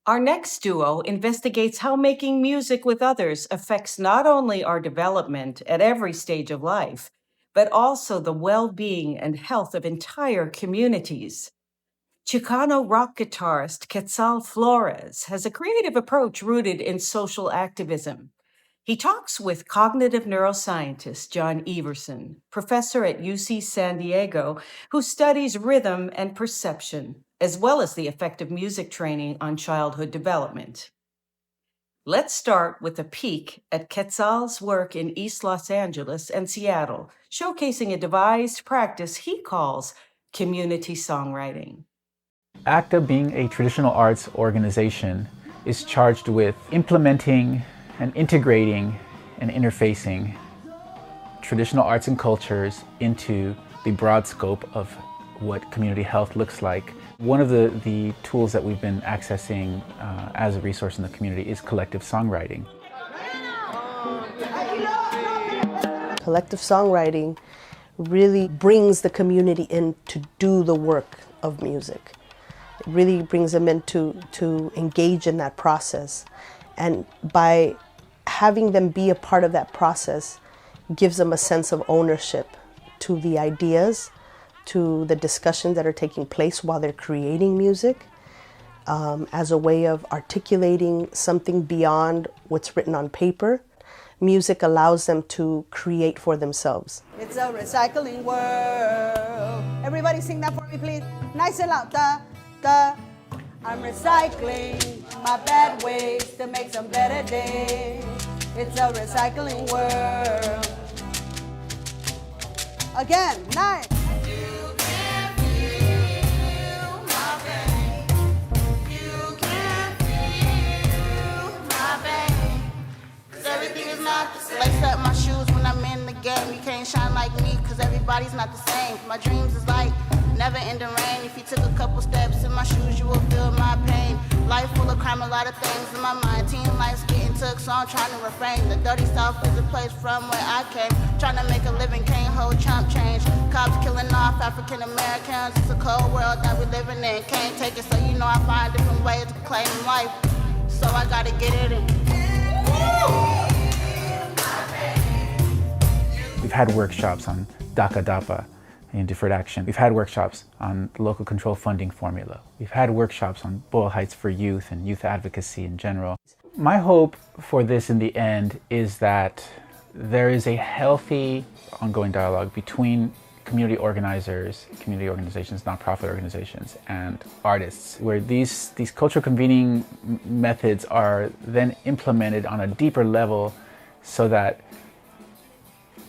Our next duo investigates how making music with others affects not only our development at every stage of life, but also the well being and health of entire communities. Chicano rock guitarist Quezal Florez has a creative approach rooted in social activism. He talks with cognitive neuroscientist John Iversen, professor at UC San Diego, who studies rhythm and perception, as well as the effect of music training on childhood development. Let's start with a peek at Quetzal's work in East Los Angeles and Seattle, showcasing a devised practice he calls community songwriting. ACTA, being a traditional arts organization, is charged with implementing and integrating and interfacing traditional arts and cultures into the broad scope of what community health looks like. One of the tools that we've been accessing as a resource in the community is collective songwriting. Collective songwriting really brings the community in to do the work of music. It really brings them in to engage in that process. And by having them be a part of that process gives them a sense of ownership to the ideas, to the discussions that are taking place while they're creating music, as a way of articulating something beyond what's written on paper. Music allows them to create for themselves. It's a recycling world. Everybody sing that for me, please. Nice and loud. Da, da. I'm recycling my bad ways to make some better days. It's a recycling world. Again, nice. You can feel my pain. You can feel my pain. 'Cause everything is not the same. Lace up my shoes when I'm in the game. You can't shine like me 'cause everybody's not the same. My dreams is like never ending rain. If you took a couple steps in my shoes, you will feel my pain. Life full of crime, a lot of things in my mind. Teen life's getting took, so I'm trying to refrain. The dirty south is the place from where I came. Trying to make a living, can't hold chump change. Cops killing off African Americans. It's a cold world that we living in. Can't take it, so you know I find different ways to claim life. So I gotta get it in. We've had workshops on DACA DAPA and deferred action. We've had workshops on the local control funding formula. We've had workshops on Boyle Heights for youth and youth advocacy in general. My hope for this in the end is that there is a healthy ongoing dialogue between community organizers, community organizations, nonprofit organizations, and artists, where these cultural convening methods are then implemented on a deeper level so that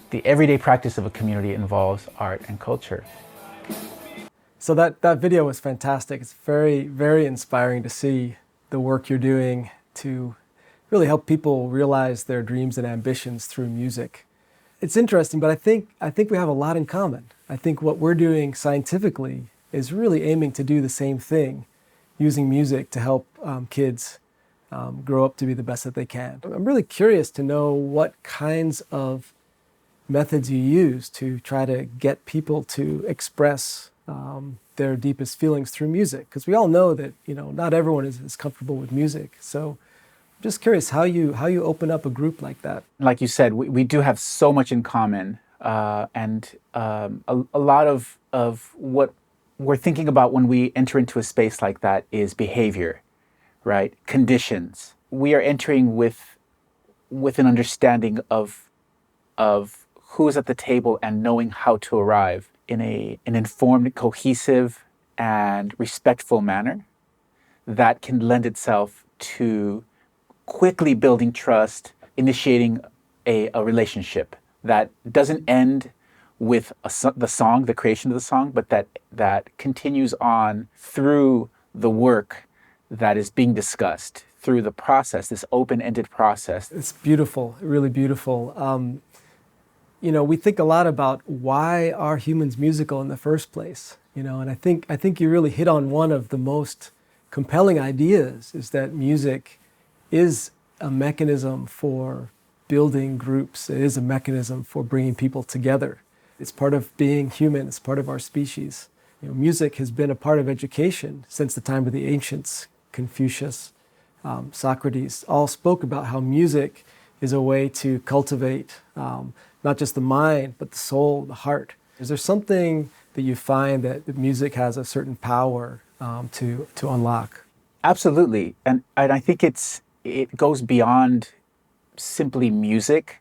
the everyday practice of a community involves art and culture. So that video was fantastic. It's very, very inspiring to see the work you're doing to really help people realize their dreams and ambitions through music. It's interesting, but I think we have a lot in common. I think what we're doing scientifically is really aiming to do the same thing, using music to help kids grow up to be the best that they can. I'm really curious to know what kinds of methods you use to try to get people to express their deepest feelings through music, because we all know that not everyone is comfortable with music. So I'm just curious how you open up a group like that. Like you said, we do have so much in common, and a lot of what we're thinking about when we enter into a space like that is behavior, right? Conditions. We are entering with an understanding of who's at the table and knowing how to arrive in an informed, cohesive, and respectful manner that can lend itself to quickly building trust, initiating a relationship that doesn't end with the song, the creation of the song, but that continues on through the work that is being discussed, through the process, this open-ended process. It's beautiful, really beautiful. We think a lot about why are humans musical in the first place, and I think you really hit on one of the most compelling ideas, is that music is a mechanism for building groups. It is a mechanism for bringing people together. It's part of being human. It's part of our species. Music has been a part of education since the time of the ancients. Confucius Socrates, all spoke about how music is a way to cultivate not just the mind, but the soul, the heart. Is there something that you find that music has a certain power to unlock? Absolutely. And I think it goes beyond simply music.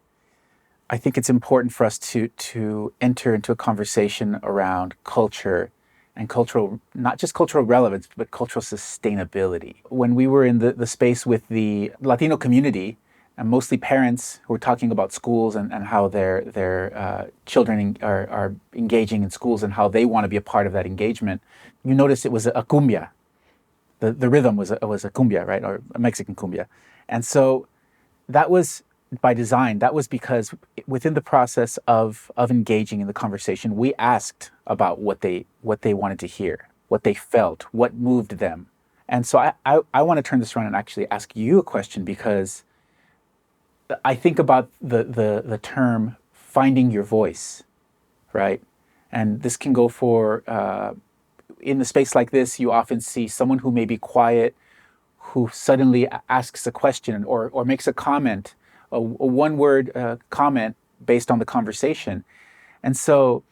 I think it's important for us to enter into a conversation around culture and cultural, not just cultural relevance, but cultural sustainability. When we were in the space with the Latino community, and mostly parents who were talking about schools and how their children are engaging in schools and how they want to be a part of that engagement, you notice it was a cumbia. The rhythm was a cumbia, right, or a Mexican cumbia. And so that was by design. That was because within the process of engaging in the conversation, we asked about what they wanted to hear, what they felt, what moved them. And so I want to turn this around and actually ask you a question, because I think about the term finding your voice, right? And this can go for, in the space like this, you often see someone who may be quiet, who suddenly asks a question or makes a comment, a one-word comment based on the conversation. And so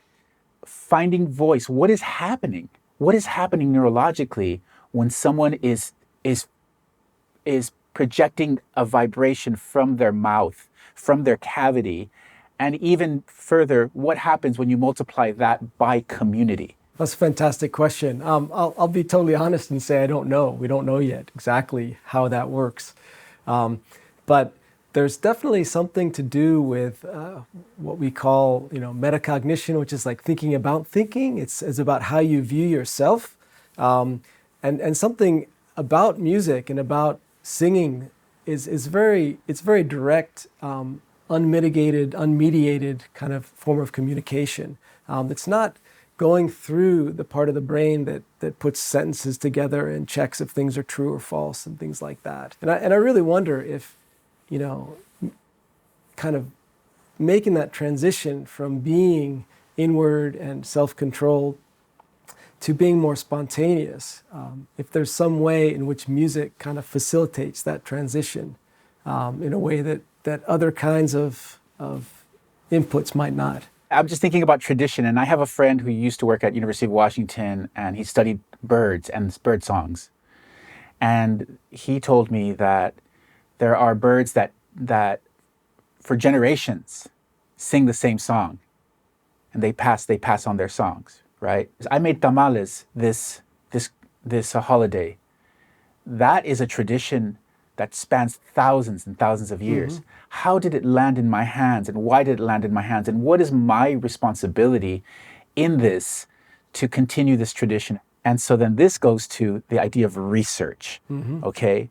finding voice, what is happening? What is happening neurologically when someone is projecting a vibration from their mouth, from their cavity? And even further, what happens when you multiply that by community? That's a fantastic question. I'll be totally honest and say I don't know. We don't know yet exactly how that works. But there's definitely something to do with what we call, metacognition, which is like thinking about thinking. It's about how you view yourself. And something about music and about singing is very direct, unmitigated, unmediated kind of form of communication. It's not going through the part of the brain that puts sentences together and checks if things are true or false and things like that. And I really wonder if, kind of making that transition from being inward and self-controlled to being more spontaneous, if there's some way in which music kind of facilitates that transition in a way that other kinds of inputs might not. I'm just thinking about tradition, and I have a friend who used to work at University of Washington, and he studied birds and bird songs. And he told me that there are birds that for generations sing the same song, and they pass on their songs, right? I made tamales this holiday. That is a tradition that spans thousands and thousands of years. Mm-hmm. How did it land in my hands, and why did it land in my hands? And what is my responsibility in this to continue this tradition? And so then this goes to the idea of research, mm-hmm. Okay?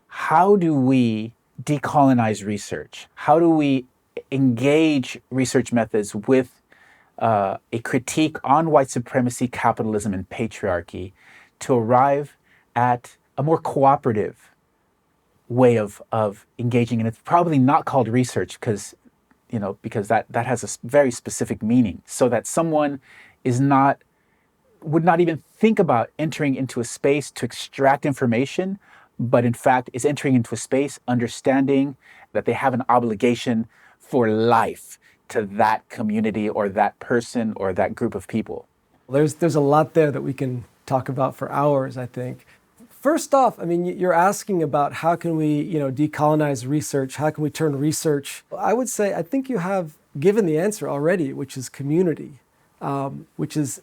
How do we decolonize research? How do we engage research methods with a critique on white supremacy, capitalism, and patriarchy to arrive at a more cooperative way of engaging? And it's probably not called research because that has a very specific meaning, so that someone would not even think about entering into a space to extract information, but in fact is entering into a space understanding that they have an obligation for life to that community or that person or that group of people. There's a lot there that we can talk about for hours, I think. First off, I mean, you're asking about how can we, decolonize research? How can we turn research? I would say, I think you have given the answer already, which is community, which is,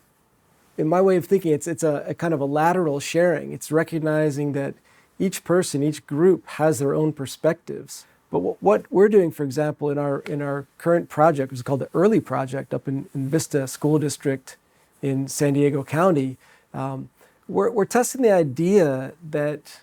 in my way of thinking, it's a kind of a lateral sharing. It's recognizing that each person, each group has their own perspectives. But what we're doing, for example, in our current project, which is called the Early Project up in Vista School District in San Diego County, we're testing the idea that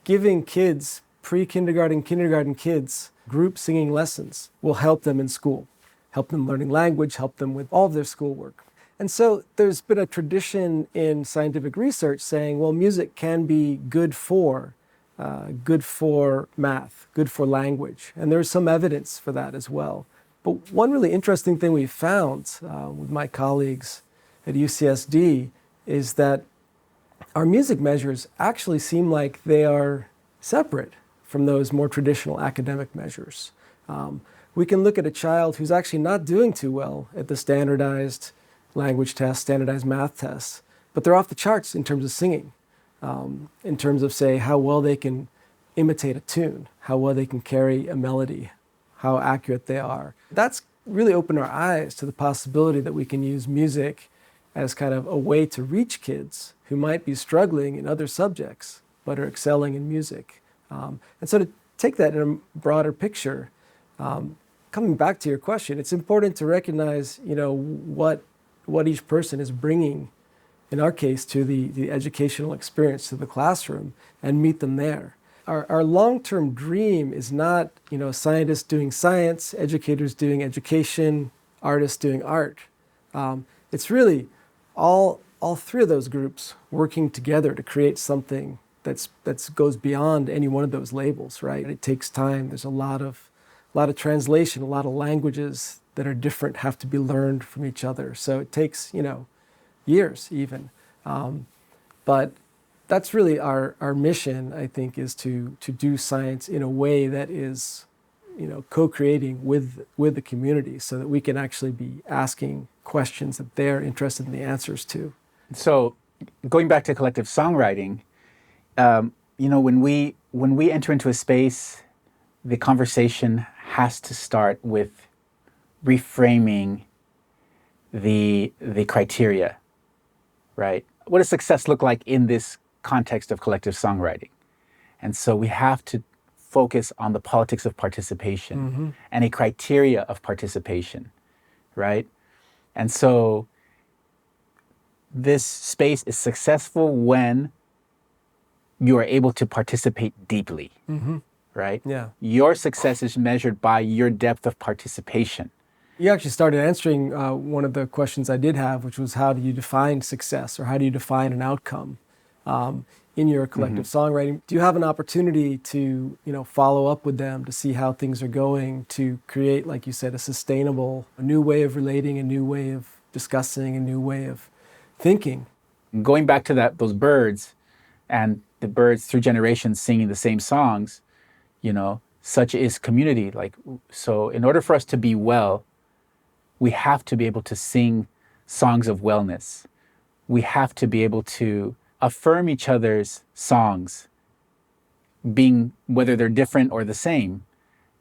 giving kids, pre-kindergarten, kindergarten kids, group singing lessons will help them in school, help them learning language, help them with all of their schoolwork. And so there's been a tradition in scientific research saying, well, music can be good for math, good for language. And there's some evidence for that as well. But one really interesting thing we found with my colleagues at UCSD is that our music measures actually seem like they are separate from those more traditional academic measures. We can look at a child who's actually not doing too well at the standardized language tests, standardized math tests, but they're off the charts in terms of singing, in terms of, say, how well they can imitate a tune, how well they can carry a melody, how accurate they are. That's really opened our eyes to the possibility that we can use music as kind of a way to reach kids who might be struggling in other subjects but are excelling in music. And so to take that in a broader picture, coming back to your question, it's important to recognize, what each person is bringing, in our case, to the educational experience, to the classroom, and meet them there. Our long-term dream is not, scientists doing science, educators doing education, artists doing art. It's really all three of those groups working together to create something that goes beyond any one of those labels, right? It takes time. There's a lot of translation, a lot of languages that are different have to be learned from each other. So it takes, years even. But that's really our mission, I think, is to do science in a way that is, co-creating with the community so that we can actually be asking questions that they're interested in the answers to. So going back to collective songwriting, when we enter into a space, the conversation has to start with reframing the criteria, right? What does success look like in this context of collective songwriting? And so we have to focus on the politics of participation and a criteria of participation, right? And so this space is successful when you are able to participate deeply, right? Yeah. Your success is measured by your depth of participation. You actually started answering one of the questions I did have, which was how do you define success, or how do you define an outcome in your collective songwriting? Do you have an opportunity to, follow up with them to see how things are going, to create, like you said, a new way of relating, a new way of discussing, a new way of thinking? Going back to those birds, and the birds through generations singing the same songs, such is community. So in order for us to be well, we have to be able to sing songs of wellness. We have to be able to affirm each other's songs, being whether they're different or the same,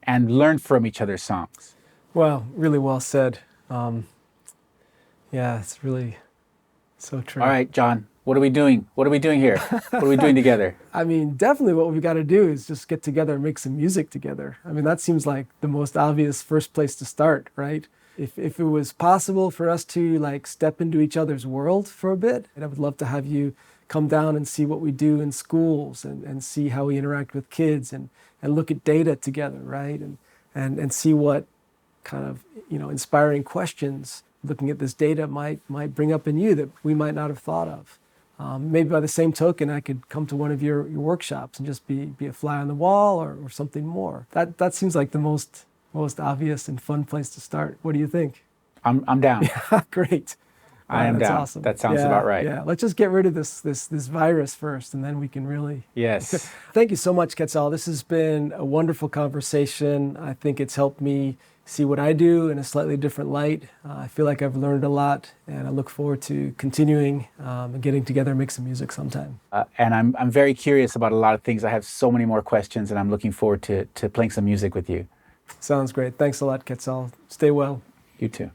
and learn from each other's songs. Well, really well said. Yeah, it's really so true. All right, John, what are we doing? What are we doing here? What are we doing together? I mean, definitely what we've got to do is just get together and make some music together. I mean, that seems like the most obvious first place to start, right? If it was possible for us to step into each other's world for a bit, and I would love to have you come down and see what we do in schools and see how we interact with kids and look at data together, right? And see what kind of, inspiring questions looking at this data might bring up in you that we might not have thought of. Maybe by the same token, I could come to one of your workshops and just be a fly on the wall or something more. That seems like the most obvious and fun place to start. What do you think? I'm down. Yeah, great. I am that's down. Awesome. That sounds about right. Yeah, let's just get rid of this virus first, and then we can really. Yes. Thank you so much, Quezal. This has been a wonderful conversation. I think it's helped me see what I do in a slightly different light. I feel like I've learned a lot, and I look forward to continuing and getting together and make some music sometime. And I'm very curious about a lot of things. I have so many more questions, and I'm looking forward to playing some music with you. Sounds great. Thanks a lot, Quezal. Stay well. You too.